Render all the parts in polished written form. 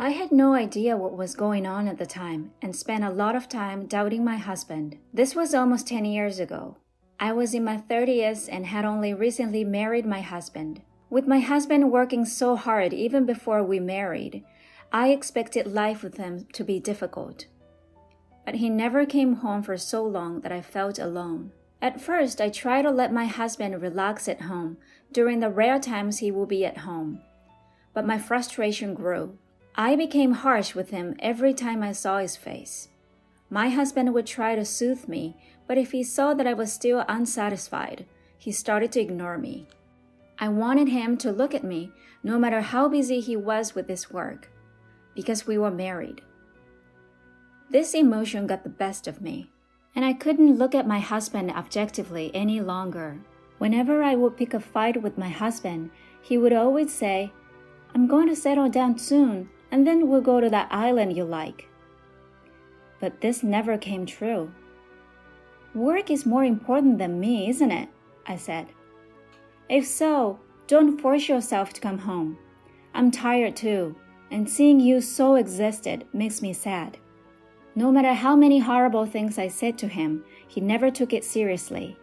I had no idea what was going on at the time and spent a lot of time doubting my husband. This was almost 10 years ago. I was in my 30s and had only recently married my husband. With my husband working so hard even before we married, I expected life with him to be difficult. But he never came home for so long that I felt alone. At first, I tried to let my husband relax at home during the rare times he would be at home. But my frustration grew. I became harsh with him every time I saw his face. My husband would try to soothe me, but if he saw that I was still unsatisfied, he started to ignore me. I wanted him to look at me, no matter how busy he was with his work, because we were married. This emotion got the best of me, and I couldn't look at my husband objectively any longer. Whenever I would pick a fight with my husband, he would always say, "I'm going to settle down soon, and then we'll go to that island you like." But this never came true. "Work is more important than me, isn't it?" I said. "If so, don't force yourself to come home. I'm tired too, and seeing you so exhausted makes me sad." No matter how many horrible things I said to him, he never took it seriously,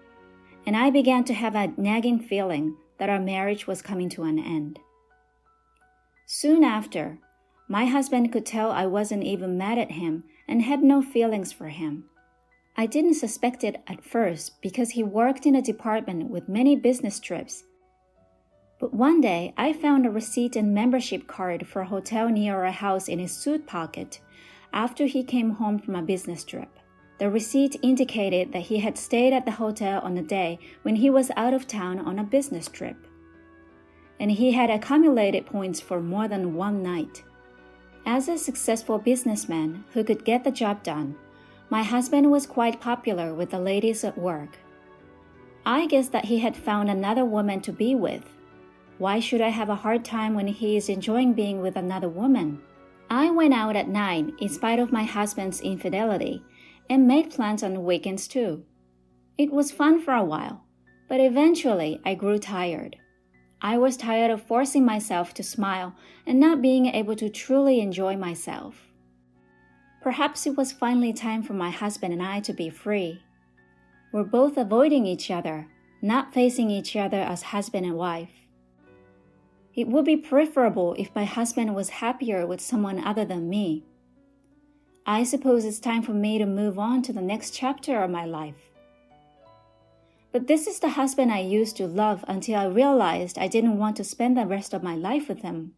and I began to have a nagging feeling that our marriage was coming to an end. Soon after, my husband could tell I wasn't even mad at him and had no feelings for him. I didn't suspect it at first because he worked in a department with many business trips. But one day, I found a receipt and membership card for a hotel near our house in his suit pocket after he came home from a business trip. The receipt indicated that he had stayed at the hotel on a day when he was out of town on a business trip, and he had accumulated points for more than one night. As a successful businessman who could get the job done, my husband was quite popular with the ladies at work. I guessed that he had found another woman to be with. Why should I have a hard time when he is enjoying being with another woman? I went out at night in spite of my husband's infidelity and made plans on the weekends too. It was fun for a while, but eventually I grew tired. I was tired of forcing myself to smile and not being able to truly enjoy myself. Perhaps it was finally time for my husband and I to be free. We're both avoiding each other, not facing each other as husband and wife. It would be preferable if my husband was happier with someone other than me. I suppose it's time for me to move on to the next chapter of my life. But this is the husband I used to love until I realized I didn't want to spend the rest of my life with him.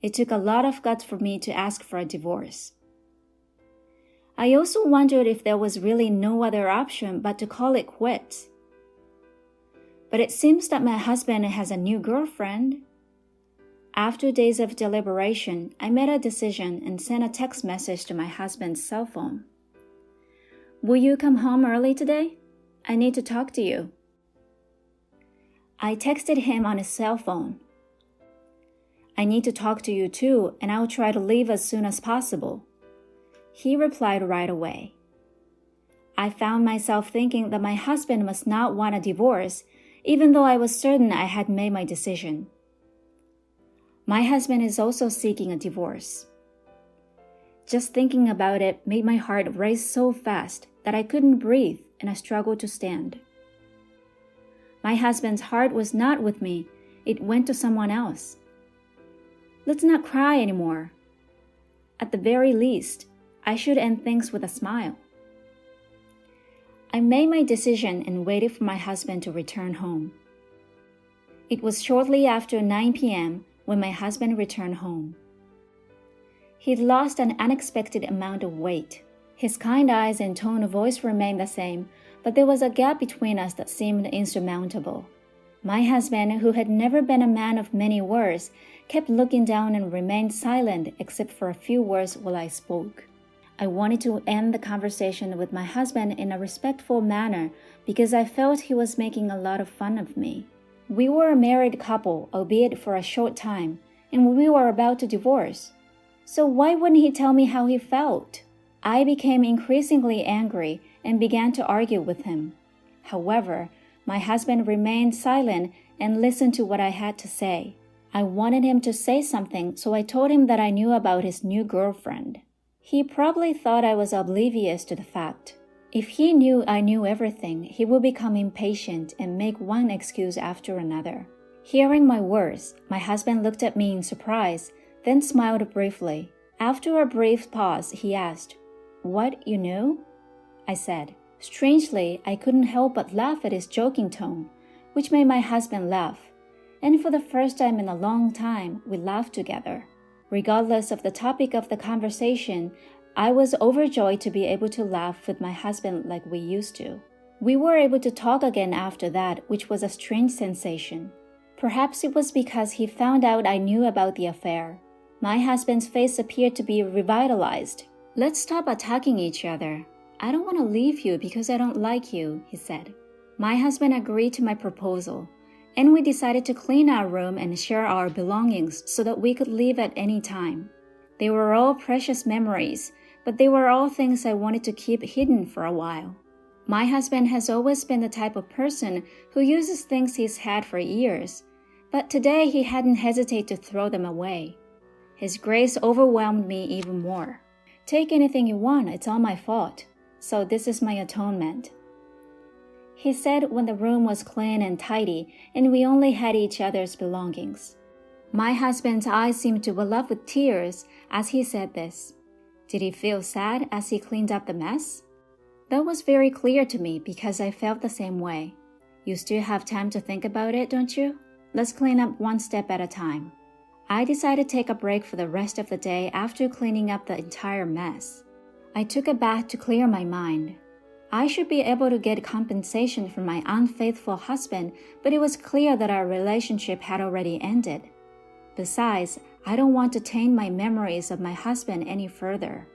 It took a lot of guts for me to ask for a divorce. I also wondered if there was really no other option but to call it quits. But it seems that my husband has a new girlfriend. After days of deliberation, I made a decision and sent a text message to my husband's cell phone. "Will you come home early today? I need to talk to you." I texted him on his cell phone. "I need to talk to you too, and I'll try to leave as soon as possible." He replied right away. I found myself thinking that my husband must not want a divorce, even though I was certain I had made my decision. My husband is also seeking a divorce. Just thinking about it made my heart race so fast that I couldn't breathe and I struggled to stand. My husband's heart was not with me, it went to someone else. Let's not cry anymore. At the very least, I should end things with a smile. I made my decision and waited for my husband to return home. It was shortly after 9 p.m. when my husband returned home. He'd lost an unexpected amount of weight. His kind eyes and tone of voice remained the same, but there was a gap between us that seemed insurmountable. My husband, who had never been a man of many words, kept looking down and remained silent except for a few words while I spoke. I wanted to end the conversation with my husband in a respectful manner because I felt he was making a lot of fun of me. We were a married couple, albeit for a short time, and we were about to divorce. So why wouldn't he tell me how he felt? I became increasingly angry and began to argue with him. However, my husband remained silent and listened to what I had to say. I wanted him to say something, so I told him that I knew about his new girlfriend. He probably thought I was oblivious to the fact. If he knew I knew everything, he would become impatient and make one excuse after another. Hearing my words, my husband looked at me in surprise, then smiled briefly. After a brief pause, he asked, "What, you knew?" I said. Strangely, I couldn't help but laugh at his joking tone, which made my husband laugh. And for the first time in a long time, we laughed together. Regardless of the topic of the conversation, I was overjoyed to be able to laugh with my husband like we used to. We were able to talk again after that, which was a strange sensation. Perhaps it was because he found out I knew about the affair. My husband's face appeared to be revitalized. "Let's stop attacking each other. I don't want to leave you because I don't like you," he said. My husband agreed to my proposal, and we decided to clean our room and share our belongings so that we could leave at any time. They were all precious memories, but they were all things I wanted to keep hidden for a while. My husband has always been the type of person who uses things he's had for years, but today he hadn't hesitated to throw them away. His grace overwhelmed me even more. "Take anything you want, it's all my fault. So this is my atonement," he said when the room was clean and tidy and we only had each other's belongings. My husband's eyes seemed to well up with tears as he said this. Did he feel sad as he cleaned up the mess? That was very clear to me because I felt the same way. You still have time to think about it, don't you? Let's clean up one step at a time. I decided to take a break for the rest of the day after cleaning up the entire mess. I took a bath to clear my mind. I should be able to get compensation for my unfaithful husband, but it was clear that our relationship had already ended. Besides, I don't want to taint my memories of my husband any further.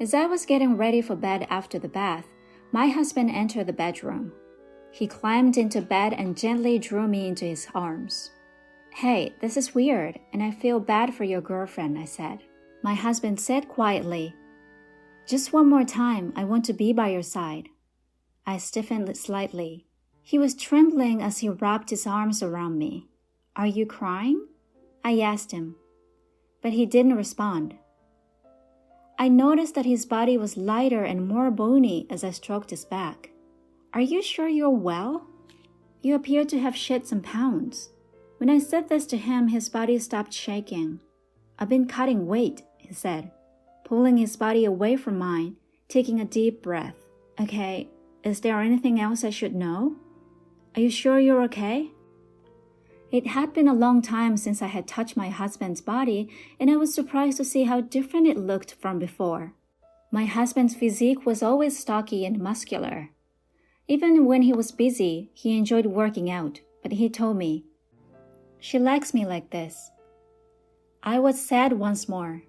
As I was getting ready for bed after the bath, my husband entered the bedroom. He climbed into bed and gently drew me into his arms. "Hey, this is weird, and I feel bad for your girlfriend," I said. My husband said quietly, "Just one more time, I want to be by your side." I stiffened slightly. He was trembling as he wrapped his arms around me. "Are you crying?" I asked him, but he didn't respond. I noticed that his body was lighter and more bony as I stroked his back. "Are you sure you're well? You appear to have shed some pounds." When I said this to him, his body stopped shaking. "I've been cutting weight," he said, pulling his body away from mine, taking a deep breath. "Okay, is there anything else I should know? Are you sure you're okay?" It had been a long time since I had touched my husband's body, and I was surprised to see how different it looked from before. My husband's physique was always stocky and muscular. Even when he was busy, he enjoyed working out, but he told me, "She likes me like this." I was sad once more.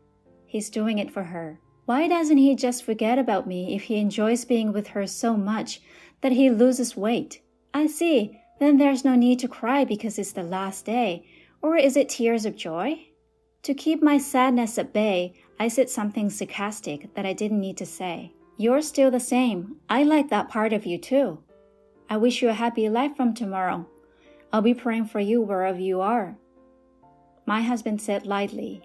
He's doing it for her. Why doesn't he just forget about me if he enjoys being with her so much that he loses weight? I see. Then there's no need to cry because it's the last day, or is it tears of joy? To keep my sadness at bay, I said something sarcastic that I didn't need to say. "You're still the same. I like that part of you too. I wish you a happy life from tomorrow. I'll be praying for you wherever you are," my husband said lightly.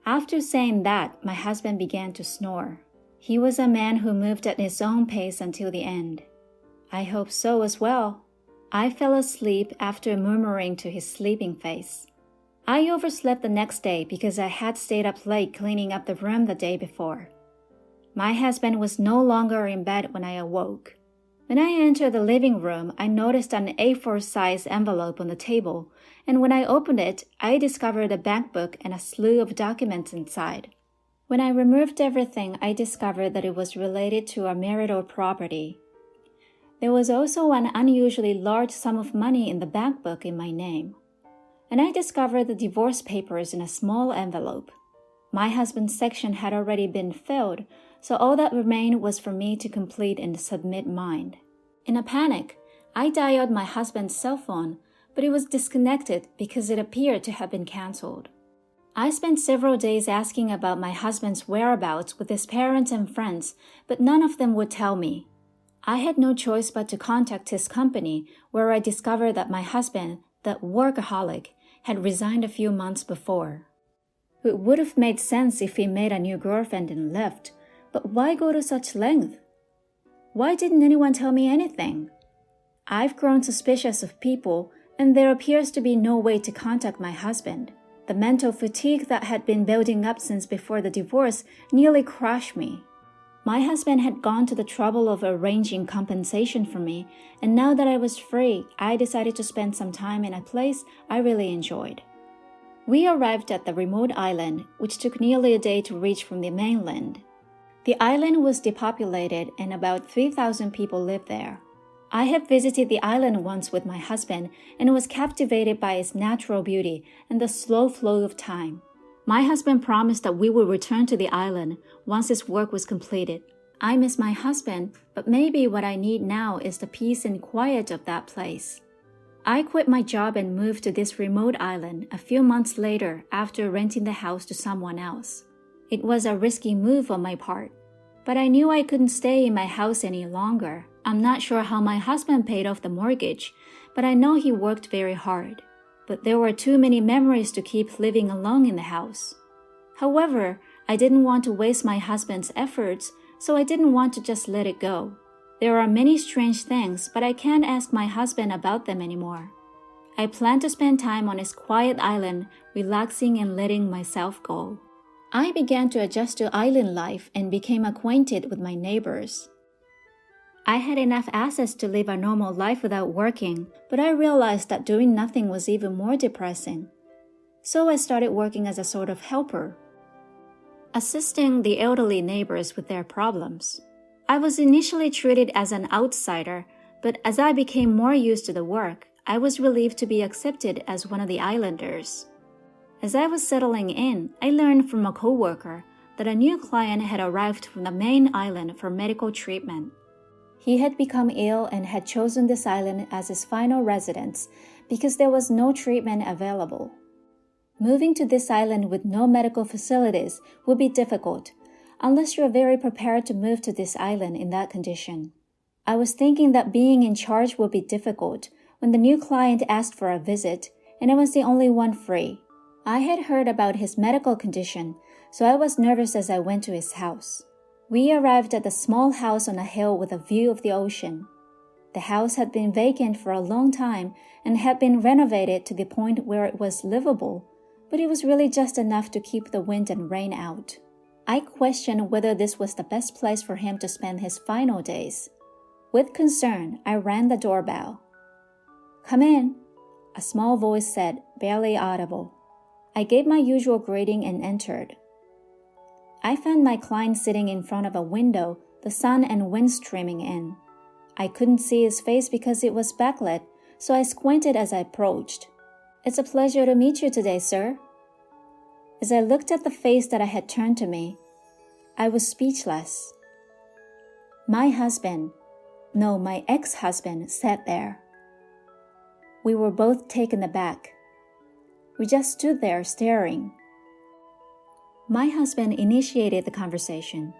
After saying that, my husband began to snore. He was a man who moved at his own pace until the end. I hope so as well. I fell asleep after murmuring to his sleeping face. I overslept the next day because I had stayed up late cleaning up the room the day before. My husband was no longer in bed when I awoke. When I entered the living room, I noticed an A4-size envelope on the table, and when I opened it, I discovered a bank book and a slew of documents inside. When I removed everything, I discovered that it was related to our marital property. There was also an unusually large sum of money in the bank book in my name. And I discovered the divorce papers in a small envelope. My husband's section had already been filled, so all that remained was for me to complete and submit mine. In a panic, I dialed my husband's cell phone, but it was disconnected because it appeared to have been canceled. I spent several days asking about my husband's whereabouts with his parents and friends, but none of them would tell me. I had no choice but to contact his company, where I discovered that my husband, the workaholic, had resigned a few months before. It would have made sense if he made a new girlfriend and left, but why go to such length? Why didn't anyone tell me anything? I've grown suspicious of people, and there appears to be no way to contact my husband. The mental fatigue that had been building up since before the divorce nearly crushed me. My husband had gone to the trouble of arranging compensation for me, and now that I was free, I decided to spend some time in a place I really enjoyed. We arrived at the remote island, which took nearly a day to reach from the mainland. The island was depopulated and about 3,000 people lived there. I had visited the island once with my husband and was captivated by its natural beauty and the slow flow of time. My husband promised that we would return to the island once his work was completed. I miss my husband, but maybe what I need now is the peace and quiet of that place. I quit my job and moved to this remote island a few months later after renting the house to someone else. It was a risky move on my part, but I knew I couldn't stay in my house any longer. I'm not sure how my husband paid off the mortgage, but I know he worked very hard. But there were too many memories to keep living alone in the house. However, I didn't want to waste my husband's efforts, so I didn't want to just let it go. There are many strange things, but I can't ask my husband about them anymore. I plan to spend time on his quiet island, relaxing and letting myself go. I began to adjust to island life and became acquainted with my neighbors. I had enough assets to live a normal life without working, but I realized that doing nothing was even more depressing. So I started working as a sort of helper, assisting the elderly neighbors with their problems. I was initially treated as an outsider, but as I became more used to the work, I was relieved to be accepted as one of the islanders. As I was settling in, I learned from a coworker that a new client had arrived from the main island for medical treatment. He had become ill and had chosen this island as his final residence because there was no treatment available. Moving to this island with no medical facilities would be difficult, unless you're very prepared to move to this island in that condition. I was thinking that being in charge would be difficult when the new client asked for a visit, and I was the only one free. I had heard about his medical condition, so I was nervous as I went to his house. We arrived at the small house on a hill with a view of the ocean. The house had been vacant for a long time and had been renovated to the point where it was livable, but it was really just enough to keep the wind and rain out. I questioned whether this was the best place for him to spend his final days. With concern, I rang the doorbell. "Come in," a small voice said, barely audible. I gave my usual greeting and entered. I found my client sitting in front of a window, the sun and wind streaming in. I couldn't see his face because it was backlit, so I squinted as I approached. "It's a pleasure to meet you today, sir." As I looked at the face that had turned to me, I was speechless. My ex-husband sat there. We were both taken aback. We just stood there staring. My husband initiated the conversation.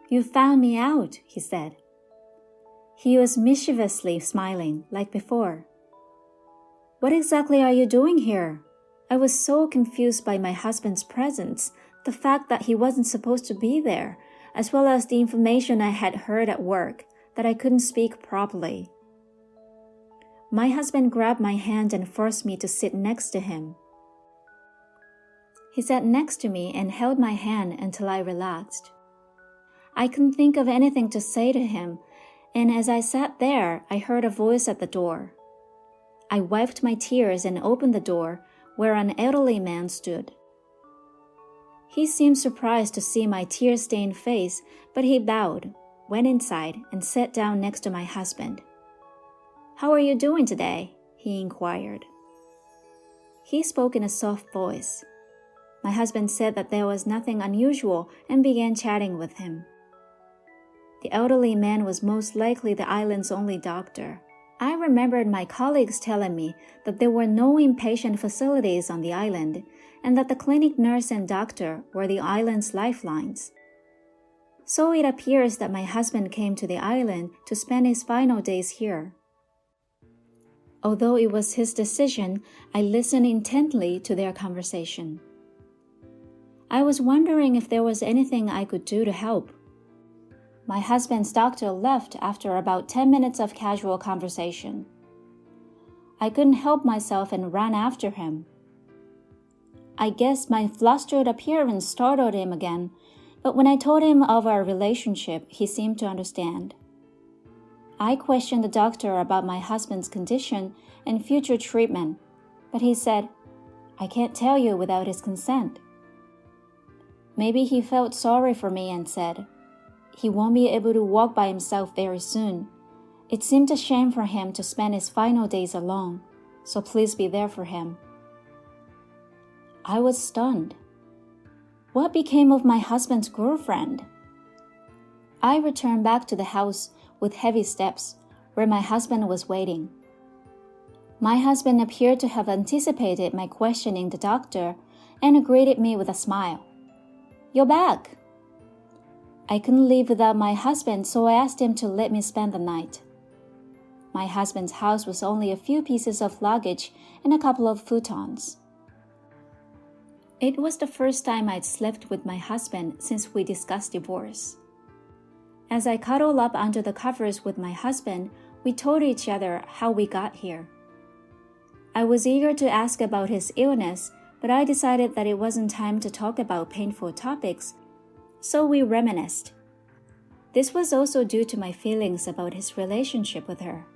"You found me out," he said. He was mischievously smiling, like before. "What exactly are you doing here?" I was so confused by my husband's presence, the fact that he wasn't supposed to be there, as well as the information I had heard at work, that I couldn't speak properly. My husband grabbed my hand and forced me to sit next to him. He sat next to me and held my hand until I relaxed. I couldn't think of anything to say to him, and as I sat there, I heard a voice at the door. I wiped my tears and opened the door, where an elderly man stood. He seemed surprised to see my tear-stained face, but he bowed, went inside, and sat down next to my husband. "How are you doing today?" he inquired. He spoke in a soft voice. My husband said that there was nothing unusual and began chatting with him. The elderly man was most likely the island's only doctor. I remembered my colleagues telling me that there were no inpatient facilities on the island and that the clinic nurse and doctor were the island's lifelines. So it appears that my husband came to the island to spend his final days here. Although it was his decision, I listened intently to their conversation. I was wondering if there was anything I could do to help. My husband's doctor left after about 10 minutes of casual conversation. I couldn't help myself and ran after him. I guess my flustered appearance startled him again, but when I told him of our relationship, he seemed to understand. I questioned the doctor about my husband's condition and future treatment, but he said, "I can't tell you without his consent." Maybe he felt sorry for me and said, "He won't be able to walk by himself very soon. It seemed a shame for him to spend his final days alone, so please be there for him." I was stunned. What became of my husband's girlfriend? I returned back to the house with heavy steps, where my husband was waiting. My husband appeared to have anticipated my questioning the doctor and greeted me with a smile. "You're back." I couldn't leave without my husband, so I asked him to let me spend the night. My husband's house was only a few pieces of luggage and a couple of futons. It was the first time I'd slept with my husband since we discussed divorce. As I cuddled up under the covers with my husband, we told each other how we got here. I was eager to ask about his illness, but I decided that it wasn't time to talk about painful topics, so we reminisced. This was also due to my feelings about his relationship with her.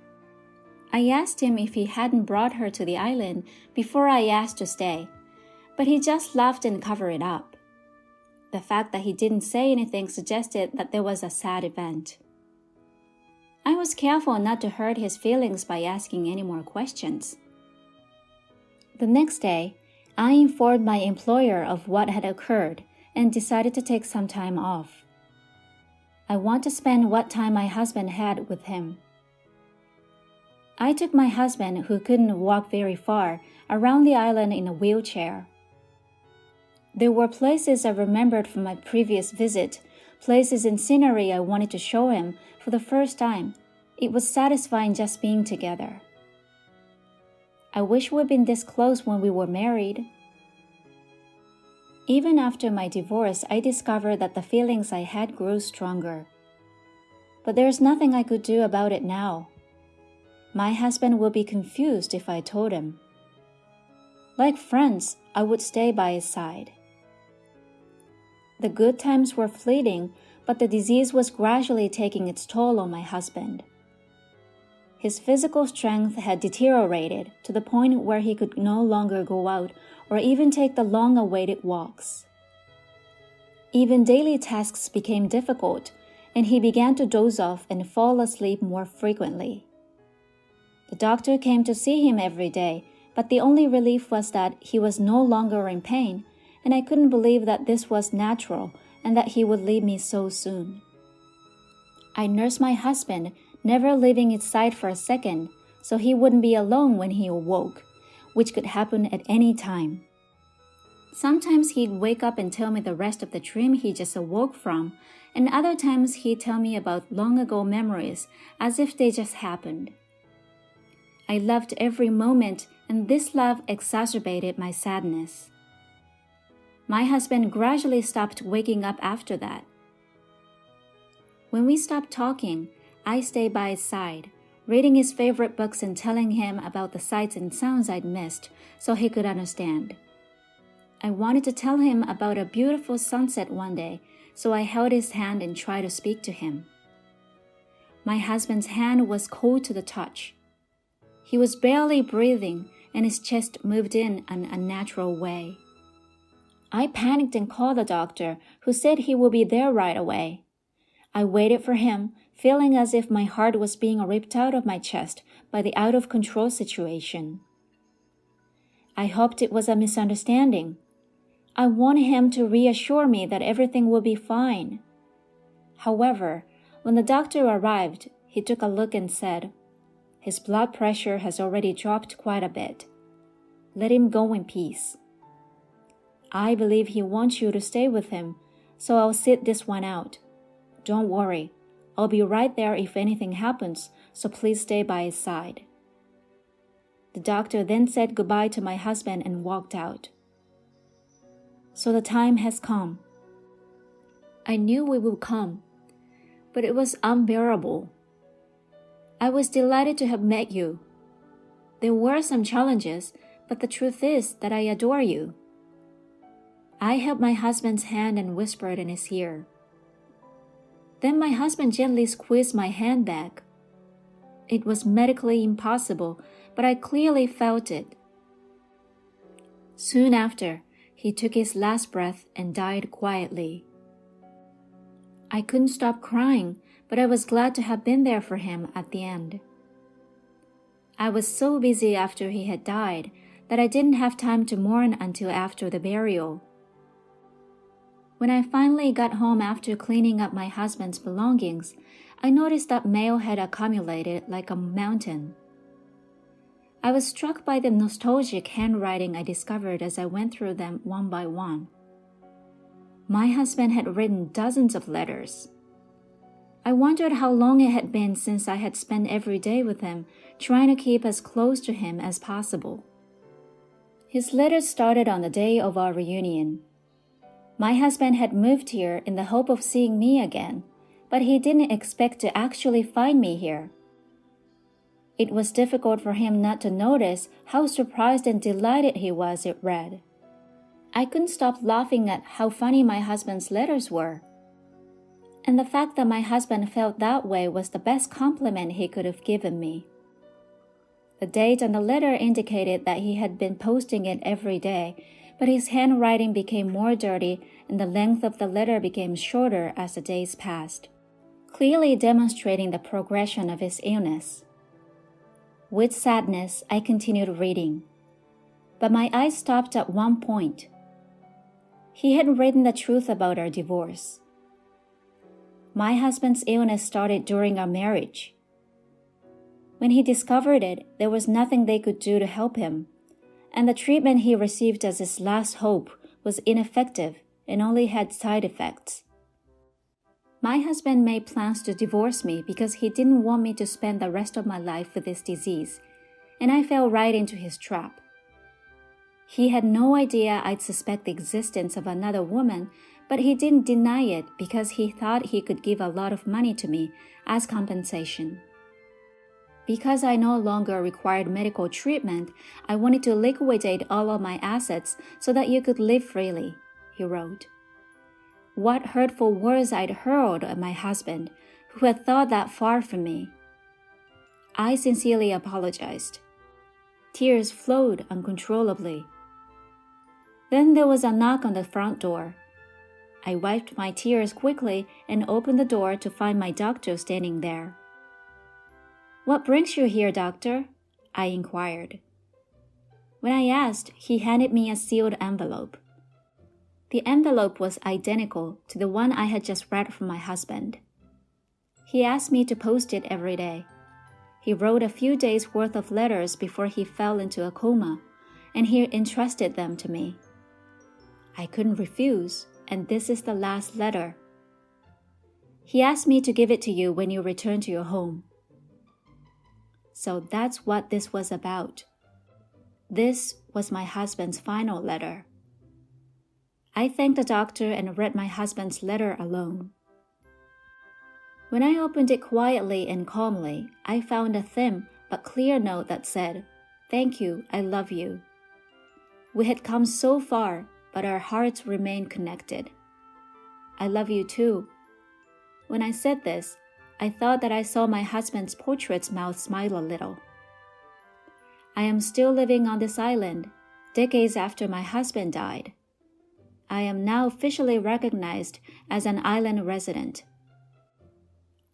I asked him if he hadn't brought her to the island before I asked to stay, but he just laughed and covered it up. The fact that he didn't say anything suggested that there was a sad event. I was careful not to hurt his feelings by asking any more questions. The next day, I informed my employer of what had occurred and decided to take some time off. I want to spend what time my husband had with him. I took my husband, who couldn't walk very far, around the island in a wheelchair. There were places I remembered from my previous visit, places and scenery I wanted to show him for the first time. It was satisfying just being together. I wish we'd been this close when we were married. Even after my divorce, I discovered that the feelings I had grew stronger. But there's nothing I could do about it now. My husband would be confused if I told him. Like friends, I would stay by his side. The good times were fleeting, but the disease was gradually taking its toll on my husband. His physical strength had deteriorated to the point where he could no longer go out or even take the long-awaited walks. Even daily tasks became difficult, and he began to doze off and fall asleep more frequently. The doctor came to see him every day, but the only relief was that he was no longer in pain, and I couldn't believe that this was natural and that he would leave me so soon. I nursed my husband, never leaving his side for a second, so he wouldn't be alone when he awoke, which could happen at any time. Sometimes he'd wake up and tell me the rest of the dream he just awoke from, and other times he'd tell me about long-ago memories as if they just happened. I loved every moment, and this love exacerbated my sadness. My husband gradually stopped waking up after that. When we stopped talking, I stayed by his side, reading his favorite books and telling him about the sights and sounds I'd missed so he could understand. I wanted to tell him about a beautiful sunset one day, so I held his hand and tried to speak to him. My husband's hand was cold to the touch. He was barely breathing, and his chest moved in an unnatural way. I panicked and called the doctor, who said he would be there right away. I waited for him, feeling as if my heart was being ripped out of my chest by the out-of-control situation. I hoped it was a misunderstanding. I wanted him to reassure me that everything would be fine. However, when the doctor arrived, he took a look and said, "His blood pressure has already dropped quite a bit. Let him go in peace. I believe he wants you to stay with him, so I'll sit this one out. Don't worry, I'll be right there if anything happens, so please stay by his side." The doctor then said goodbye to my husband and walked out. So the time has come. I knew it would come, but it was unbearable. I was delighted to have met you. There were some challenges, but the truth is that I adore you. I held my husband's hand and whispered in his ear. Then my husband gently squeezed my hand back. It was medically impossible, but I clearly felt it. Soon after, he took his last breath and died quietly. I couldn't stop crying, but I was glad to have been there for him at the end. I was so busy after he had died that I didn't have time to mourn until after the burial. When I finally got home after cleaning up my husband's belongings, I noticed that mail had accumulated like a mountain. I was struck by the nostalgic handwriting I discovered as I went through them one by one. My husband had written dozens of letters. I wondered how long it had been since I had spent every day with him, trying to keep as close to him as possible. His letters started on the day of our reunion. My husband had moved here in the hope of seeing me again, but he didn't expect to actually find me here. It was difficult for him not to notice how surprised and delighted he was, it read. I couldn't stop laughing at how funny my husband's letters were. And the fact that my husband felt that way was the best compliment he could have given me. The date on the letter indicated that he had been posting it every day, but his handwriting became more dirty and the length of the letter became shorter as the days passed, clearly demonstrating the progression of his illness. With sadness, I continued reading, but my eyes stopped at one point. He had written the truth about our divorce. My husband's illness started during our marriage. When he discovered it, there was nothing they could do to help him, and the treatment he received as his last hope was ineffective and only had side effects. My husband made plans to divorce me because he didn't want me to spend the rest of my life with this disease, and I fell right into his trap. He had no idea I'd suspect the existence of another woman, but he didn't deny it because he thought he could give a lot of money to me as compensation. Because I no longer required medical treatment, I wanted to liquidate all of my assets so that you could live freely, he wrote. What hurtful words I'd hurled at my husband, who had thought that far from me. I sincerely apologized. Tears flowed uncontrollably. Then there was a knock on the front door. I wiped my tears quickly and opened the door to find my doctor standing there. What brings you here, doctor? I inquired. When I asked, he handed me a sealed envelope. The envelope was identical to the one I had just read from my husband. He asked me to post it every day. He wrote a few days' worth of letters before he fell into a coma, and he entrusted them to me. I couldn't refuse, and this is the last letter. He asked me to give it to you when you return to your home. So that's what this was about. This was my husband's final letter. I thanked the doctor and read my husband's letter alone. When I opened it quietly and calmly, I found a thin but clear note that said, "Thank you, I love you." We had come so far, but our hearts remained connected. I love you too. When I said this, I thought that I saw my husband's portrait's mouth smile a little. I am still living on this island, decades after my husband died. I am now officially recognized as an island resident.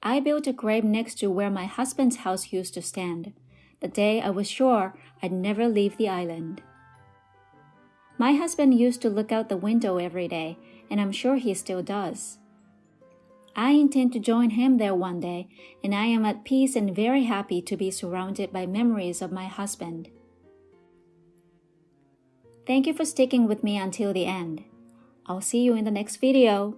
I built a grave next to where my husband's house used to stand, the day I was sure I'd never leave the island. My husband used to look out the window every day, and I'm sure he still does. I intend to join him there one day, and I am at peace and very happy to be surrounded by memories of my husband. Thank you for sticking with me until the end. I'll see you in the next video.